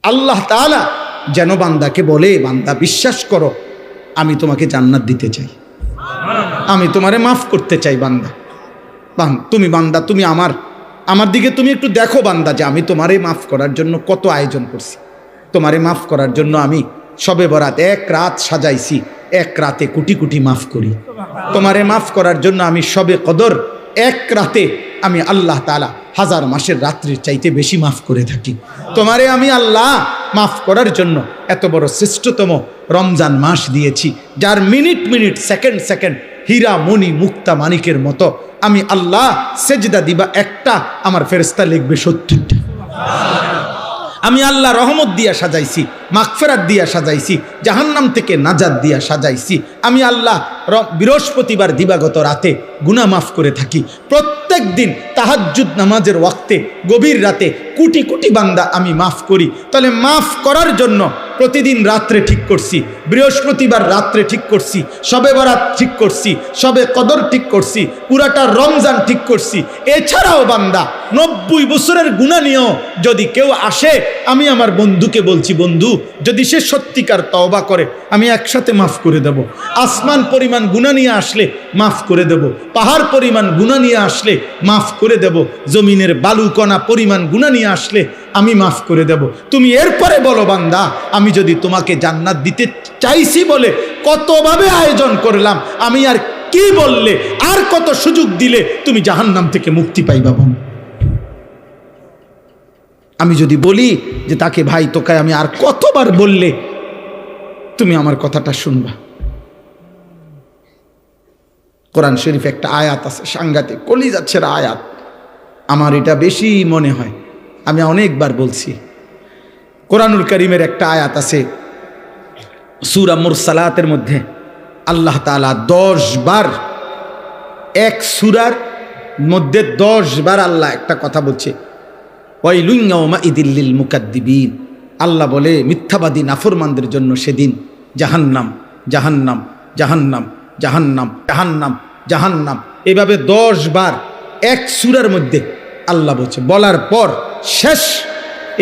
আল্লাহ তাআলা যেন বান্দাকে বলে, বান্দা বিশ্বাস করো আমি তোমাকে জান্নাত দিতে চাই, আমি তোমারে মাফ করতে চাই। বান্দা তুমি বান্দা তুমি আমার দিকে তুমি একটু দেখো বান্দা, যে আমি তোমারে মাফ করার জন্য কত আয়োজন করছি। তোমারে মাফ করার জন্য আমি শবে বরাত এক রাত সাজাইছি, এক রাতে কোটি কোটি মাফ করি। তোমারে মাফ করার জন্য আমি শবে কদর এক রাতে আমি আল্লাহ তাআলা 1000 মাসের রাত্রির চাইতে বেশি মাফ করে থাকি। তোমারে আমি আল্লাহ মাফ করার জন্য এত বড় শ্রেষ্ঠতম রমজান মাস দিয়েছি, যার মিনিট মিনিট সেকেন্ড সেকেন্ড হীরা মণি মুক্তা মানিকের মতো আমি আল্লাহ সেজদা দিবা একটা, আমার ফেরেশতা লিখবে 70টা। আমি আল্লাহ রহমত দিয়া সাজাইছি, মাগফিরাত দিয়া সাজাইছি, জাহান্নাম থেকে নাজাত দিয়া সাজাইছি। আমি আল্লাহ বৃহস্পতিবার দিবাগত রাতে গুনাহ মাফ করে থাকি। প্রত্যেক দিন তাহাজ্জুদ নামাজের ওয়াক্তে গভীর রাতে কোটি কোটি বান্দা আমি মাফ করি। তাহলে মাফ করার জন্য প্রতিদিন রাত্রে ঠিক করছি, বৃহস্পতিবার রাত্রে ঠিক করছি, শবে বরাত ঠিক করছি, শবে কদর ঠিক করছি, পুরাটা রমজান ঠিক করছি। এছাড়াও বান্দা 90 বছরের গুনাহ নিয়েও যদি কেউ আসে, আমি আমার বন্ধুকে বলছি, বন্ধু যদি সে সত্যিকার তওবা করে আমি একসাথে মাফ করে দেব। আসমান পরিমাণ গুনাহ নিয়ে আসলে মাফ করে দেব, পাহাড় পরিমাণ গুনাহ নিয়ে আসলে মাফ করে দেব, জমিনের বালুকণা পরিমাণ গুনাহ নিয়ে আসলে আমি মাফ করে দেব। তুমি এরপরে বলো বান্দা, আমি যদি তোমাকে জান্নাত দিতে চাইছি বলে কতভাবে আয়োজন করলাম, আমি আর কি বললে, আর কত সুযোগ দিলে তুমি জাহান্নাম থেকে মুক্তি পাইবা। আমি যদি বলি যে তাকে ভাই তোকে আমি আর কতবার বললে তুমি আমার কথাটা শুনবা। কোরআন শরীফ একটা আয়াত আছে সাংঘাতিক, কলিজা ছেঁড়া আয়াত, আমার এটা বেশি মনে হয়, আমি অনেকবার বলছি। কোরআনুল কারীমের একটা আয়াত আছে সূরা মুরসালাতের মধ্যে, আল্লাহ তাআলা 10 বার, এক সূরার মধ্যে 10 বার আল্লাহ একটা কথা বলছে, ওয়াইলুন ইয়াউমাইযিল লিল মুকাদ্দিবিন। আল্লাহ বলে মিথ্যাবাদী নাফরমানদের জন্য সেদিন জাহান্নাম জাহান্নাম জাহান্নাম জাহান্নাম জাহান্নাম জাহান্নাম, এভাবে 10 বার এক সূরার মধ্যে আল্লাহ বলছে। বলার পর শেষ,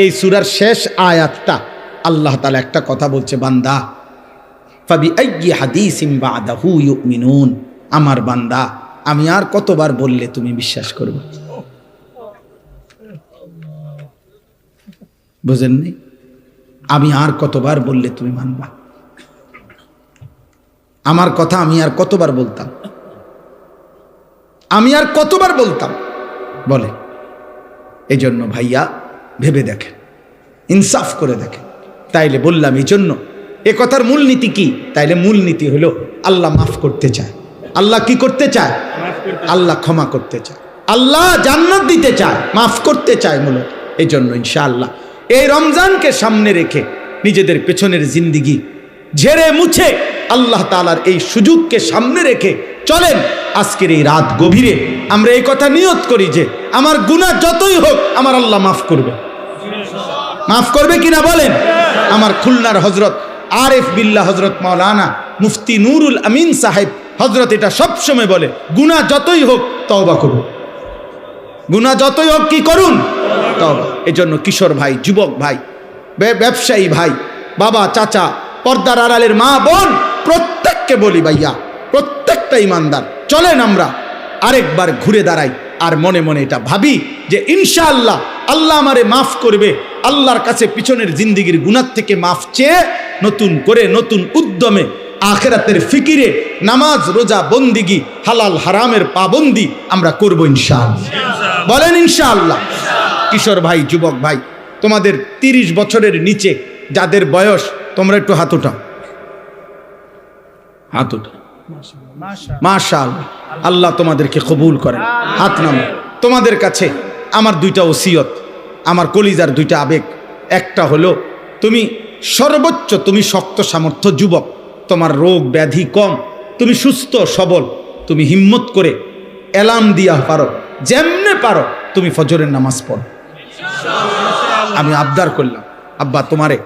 এই সূরার শেষ আয়াতটা আল্লাহ তাআলা একটা কথা বলছে, বান্দা ফাবিআইয়ি হাদিসিন বাদাহু ইউমিনুন, আমার বান্দা আমি আর কতবার বললে তুমি বিশ্বাস করবে। বুঝেননি? আমি আর কতবার বললে তুমি মানবা? আমার কথা আমি আর কতবার বলতাম, আমি আর কতবার বলতাম বলে। এই জন্য ভাইয়া ভেবে দেখেন, ইনসাফ করে দেখেন। তাইলে বললাম এই জন্য এ কথার মূলনীতি কি? তাইলে মূলনীতি হলো আল্লাহ মাফ করতে চায়। আল্লাহ কি করতে চায়? আল্লাহ ক্ষমা করতে চায়, আল্লাহ জান্নাত দিতে চায়, মাফ করতে চায় মূলত। এই জন্য ইনশাআল্লাহ এই রমজানকে সামনে রেখে নিজেদের পেছনের জিন্দিগি ঝেড়ে মুছে আল্লাহ তাআলার এই সুযোগকে সামনে রেখে চলেন। আজকের এই রাত গভীরে আমরা এই কথা নিয়ত করি যে আমার গুনাহ যতই হোক আমার আল্লাহ মাফ করবে। মাফ করবে কিনা বলেন? আমার খুলনার হযরত আরিফ বিল্লাহ হযরত মাওলানা মুফতি নুরুল আমিন সাহেব হযরত এটা সবসময় বলে, গুনাহ যতই হোক তওবা করুন, গুনাহ যতই হোক কি করুন? তওবা। এজন্য কিশোর ভাই, যুবক ভাই, ব্যবসায়ী ভাই, বাবা, চাচা, পর্দার আড়ালের মা বোন, প্রত্যেককে বলি ভাইয়া, প্রত্যেকটা ইমানদার চলেন আমরা আরেকবার ঘুরে দাঁড়াই আর মনে মনে এটা ভাবি যে ইনশাআল্লাহ আল্লাহ আমারে মাফ করবে। আল্লাহর কাছে পিছনের জিন্দিগির গুনাহ থেকে মাফ চেয়ে নতুন করে নতুন উদ্যমে আখিরাতের ফিকিরে নামাজ রোজা বন্দিগি হালাল হারামের পাবন্দি আমরা করব ইনশাআল্লাহ। বলেন ইনশাআল্লাহ। কিশোর ভাই, যুবক ভাই, তোমাদের 30 বছরের নিচে যাদের বয়স, তোমরা একটু হাত উঠাও, হাত উঠাও। মাশাআল্লাহ, আল্লাহ তোমাদেরকে কবুল করেন। হাত নামো। তোমাদের কাছে আমার 2টা ওসিয়ত, আমার কলিজার 2টা আবেগ। একটা হলো তুমি সর্বোচ্চ, তুমি শক্ত সামর্থ্য যুবক, তোমার রোগ ব্যাধি কম, তুমি সুস্থ সবল, তুমি হিম্মত করে অ্যালার্ম দিয়া পারো, যেমনে পারো তুমি ফজরের নামাজ পড়ো। আমি আবদার করলাম, আব্বা তোমারে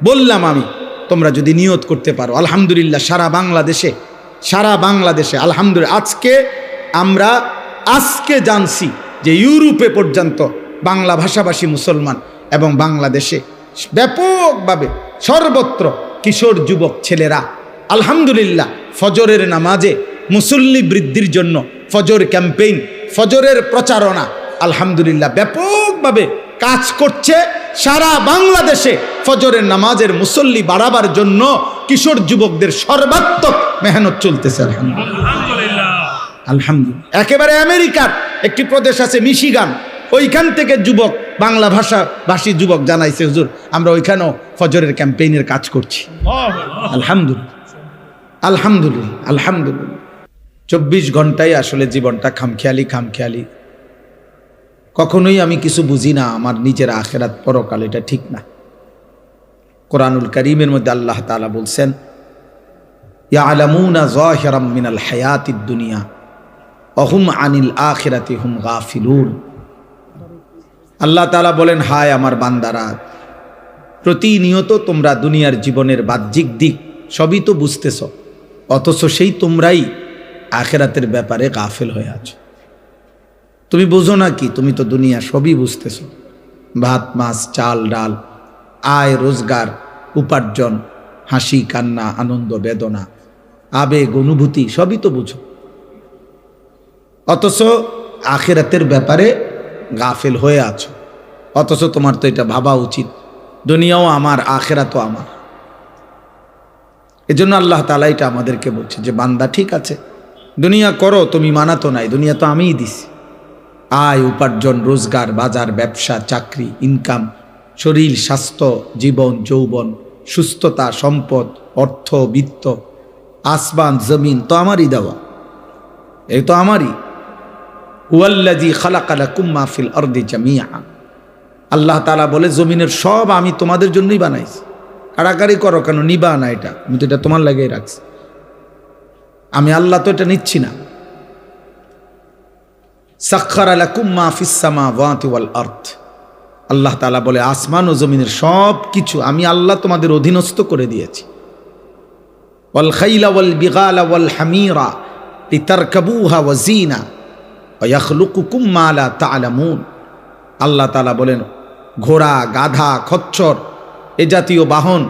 বললাম আমি, তোমরা যদি নিয়ত করতে পারো, আলহামদুলিল্লাহ সারা বাংলাদেশে আলহামদুলিল্লাহ আজকে জানছি যে ইউরোপে পর্যন্ত বাংলা ভাষাভাষী মুসলমান এবং বাংলাদেশে ব্যাপকভাবে সর্বত্র কিশোর যুবক ছেলেরা আলহামদুলিল্লাহ ফজরের নামাজে মুসল্লি বৃদ্ধির জন্য ফজর ক্যাম্পেইন, ফজরের প্রচারণা আলহামদুলিল্লাহ ব্যাপকভাবে কাজ করছে। সারা বাংলাদেশে ফজরের নামাজের মুসল্লি বাড়াবার জন্য কিশোর যুবকদের সর্বাত্মক মেহনত চলতেছে আলহামদুলিল্লাহ। আলহামদুলিল্লাহ। একেবারে আমেরিকার একটি প্রদেশ আছে মিশিগান, ওইখান থেকে যুবক, বাংলা ভাষী যুবক জানাইছে, হুজুর আমরা ওইখানেও ফজরের ক্যাম্পেইনের কাজ করছি। আলহামদুলিল্লাহ আলহামদুলিল্লাহ আলহামদুলিল্লাহ। 24 ঘন্টায় আসলে জীবনটা খামখেয়ালি। কখনোই আমি কিছু বুঝি না আমার নিজের আখেরাত পরকাল, এটা ঠিক না। কোরআনুল কারীমের মধ্যে আল্লাহ তাআলা বলছেন, ইয়ালামুনা যাহিরাম মিনাল হায়াতিদ দুনিয়া ওয়া হুম আনিল আখিরাতি হুম গাফিলুন। আল্লাহ তাআলা বলেন, হায় আমার বান্দারা, প্রতিনিয়ত তোমরা দুনিয়ার জীবনের বাহ্যিক দিক সবই তো বুঝতেছ, অথচ সেই তোমরাই আখিরাতের ব্যাপারে গাফেল হয়ে আছো। তুমি বুঝো না কি? তুমি তো দুনিয়া সবই বুঝতেছ, ভাত মাছ চাল ডাল, আয় রোজগার, উপার্জন, হাসি কান্না, আনন্দ বেদনা, আবেগ অনুভূতি সবই তো বুঝো, অথচ আখিরাতের ব্যাপারে গাফেল হয়ে আছো। অথচ তোমার তো এটা ভাবা উচিত, দুনিয়াও আমার আখিরাতও আমার। এজন্য আল্লাহ তাআলা এটা আমাদেরকে বলছে যে বান্দা ঠিক আছে দুনিয়া করো, তুমি মানা তো নাই, দুনিয়া তো আমিই দিছি। আয় উপার্জন, রোজগার, বাজার, ব্যবসা, চাকরি, ইনকাম, শরীর, স্বাস্থ্য, জীবন, যৌবন, সুস্থতা, সম্পদ, অর্থ, বিত্ত, আসমান জমিন তো আমারই দেওয়া, এই তো আমারই। হুয়াল্লাযী খালাকা লাকুম মা ফিল আরদি জামিআ। আল্লাহ তাআলা বলে জমিনের সব আমি তোমাদের জন্যই বানাইছি। কাড়াকাড়ি করো কেন? নিবা না, এটা আমি তো এটা তোমার লাগিয়ে রাখছি, আমি আল্লাহ তো এটা নিচ্ছি না। সাখখারা লাকুম মা ফিস সামাওয়াতি ওয়াল আরদ। আল্লাহ তাআলা বলে আসমান ও জমিনের সব কিছু আমি আল্লাহ তোমাদের অধীনস্থ করে দিয়েছি। ওয়াল খাইলা ওয়াল বিগালা ওয়াল হামিরা লিতারকাবুহা ওয়া জিনা ওয়া ইয়াখলুকুকুম মা লা তা'লামুন। আল্লাহ তাআলা বলেন ঘোড়া, গাধা, খচ্চর এ জাতীয় বাহন,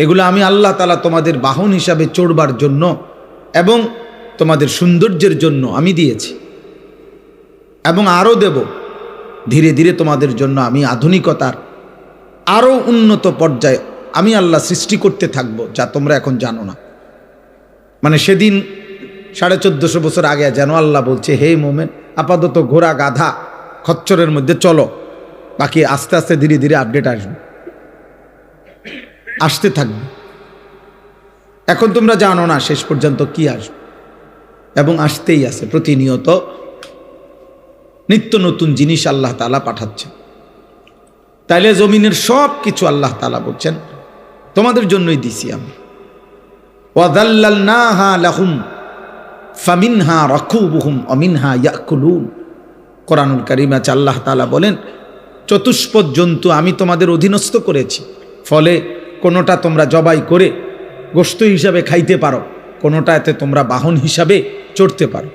এগুলো আমি আল্লাহ তাআলা তোমাদের বাহন হিসাবে চড়বার জন্য এবং তোমাদের সৌন্দর্যের জন্য আমি দিয়েছি, এবং আরও দেব। ধীরে ধীরে তোমাদের জন্য আমি আধুনিকতার আরও উন্নত পর্যায়ে আমি আল্লাহ সৃষ্টি করতে থাকব, যা তোমরা এখন জানো না। মানে সেদিন 1450 বছর আগে যেন আল্লাহ বলছে, হে মোমেন আপাতত ঘোড়া গাধা খচ্চরের মধ্যে চলো, বাকি আস্তে আস্তে ধীরে ধীরে আপডেট আসতে থাকবে। এখন তোমরা জানো না শেষ পর্যন্ত কি আসবে, এবং আসতেই আছে। প্রতিনিয়ত নিত্য নতুন জিনিস আল্লাহ তাআলা পাঠাচ্ছেন। তাইলে জমিনের সব কিছু আল্লাহ তাআলা বলছেন তোমাদের জন্যই দিছি আমি। ওয়াযাল্লালনাহা লাহুম ফামিনহা রাকুবুহুম ওয়া মিনহা ইয়াকুলুন। কোরআনুল কারীমে আছে আল্লাহ তাআলা বলেন চতুষ্পদ জন্তু আমি তোমাদের অধীনস্থ করেছি, ফলে কোনোটা তোমরা জবাই করে গোশত হিসাবে খাইতে পারো, কোনোটাতে তোমরা বাহন হিসাবে চড়তে পারো।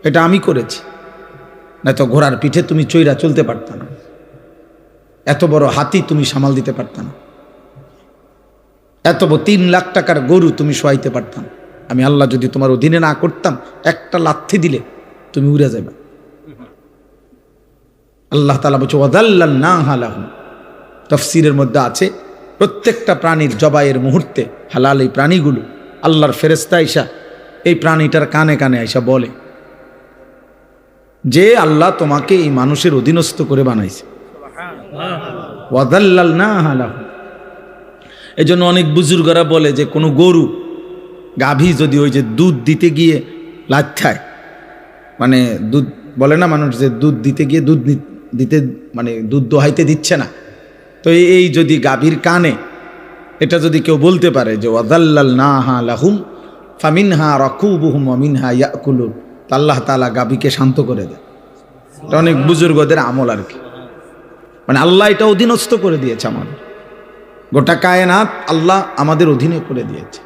এটা আমি করেছি, না তো ঘোড়ার পিঠে তুমি চৈরা চলতে পারত না, এত বড় হাতি তুমি সামাল দিতে পারত না, এত বড় 3 লাখ টাকার গরু তুমি শোয়াইতে পারতাম। আমি আল্লাহ যদি তোমার অধীনে না করতাম, একটা লাথি দিলে তুমি উড়ে যাবে। আল্লাহ তাআলা বলছে ওয়াযাল্লালনাহা লাহুম। তাফসীরের মধ্যে আছে প্রত্যেকটা প্রাণীর জবাইয়ের মুহূর্তে হালাল এই প্রাণীগুলো আল্লাহর ফেরেশতা আইসা এই প্রাণীটার কানে কানে আইসা বলে যে আল্লাহ তোমাকে এই মানুষের অধীনস্থ করে বানাইছে। ওয়াযাল্লালনাহা লাহুম। এই জন্য অনেক বুজুর্গরা বলে যে কোনো গরু গাভী যদি ওই যে দুধ দিতে গিয়ে লাচ্ছায়, মানে দুধ বলে না মানুষ যে দুধ দিতে গিয়ে দুধ দিতে মানে দুধ দোহাইতে দিচ্ছে না, তো এই যদি গাভীর কানে এটা যদি কেউ বলতে পারে যে ওয়াযাল্লালনাহা লাহুম ফামিনহা রাকুবুহুম ওয়া মিনহা ইয়াকুলুন, তা আল্লাহ তাআলা গাভীকে শান্ত করে দেয়। এটা অনেক বুজুর্গদের আমল আর কি, মানে আল্লাহ এটা অধীনস্থ করে দিয়েছে আমাদের, গোটা কায়নাত আল্লাহ আমাদের অধীনে করে দিয়েছে।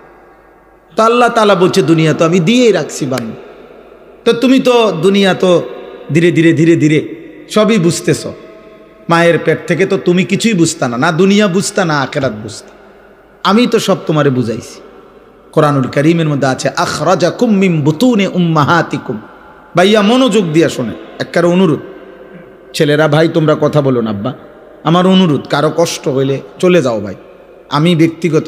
তো আল্লাহ তাআলা বলছে দুনিয়া তো আমি দিয়েই রাখছি বান্দা, তো তুমি তো দুনিয়া তো ধীরে ধীরে ধীরে ধীরে সবই বুঝতেছ, মায়ের পেট থেকে তো তুমি কিছুই বুঝতা না, না দুনিয়া বুঝতা না আখিরাত বুঝতা, আমি তো সব তোমারে বুঝাইছি। কোরআনুল কারীমের মধ্যে আছে আখরাজাকুম মিন বুতুনি উম্মাহাতিকুম। ভাইয়া মনোযোগ দিয়া শোনে, একবার অনুরোধ, ছেলেরা ভাই তোমরা কথা বলো না, আব্বা আমার অনুরোধ, কারো কষ্ট হইলে চলে যাও ভাই, আমি ব্যক্তিগত